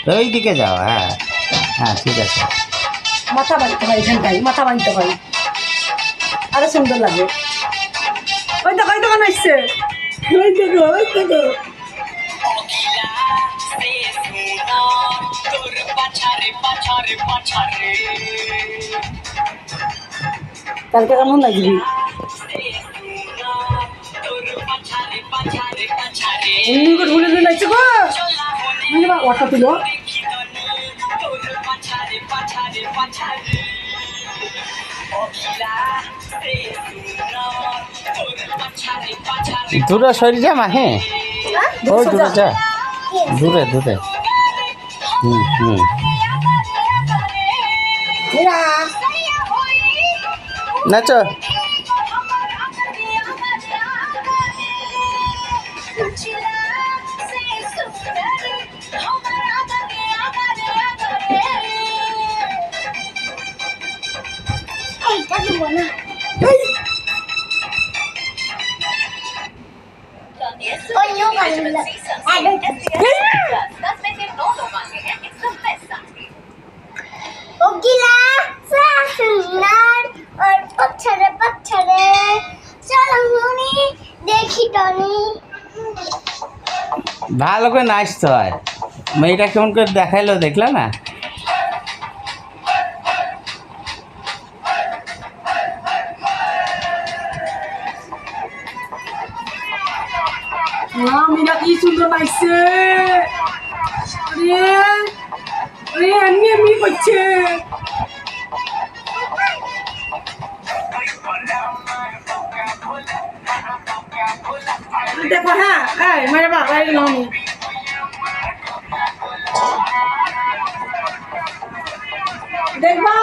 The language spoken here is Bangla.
ওই দিকে যাও। হ্যাঁ হ্যাঁ ঠিক আছে। মাথা বাঁধতে হয় এখানটাই, মাথা বাঁধতে হয়, আরো সুন্দর লাগে। ওই তো দোকান আসছে, ওই দেখো ওই দেখো। কালকে কেমন লাগবি? এমনি করে ঘুরে ঘুরে লাগছে গো। অটো তুলো। দূরে সরে যা মা। হ্যাঁ ওই দূরে যা, দূরে দূরে। হুম হুম। নাচো। ভালো করে নাচতে হয়। মেয়েটা কেমন করে দেখাইলো দেখলে না? মিনা কি সুন্দর লাগছে। এমনি এমনি করছে। দেখো হ্যাঁ মেরে বাবা গেলাম আমি। দেখবা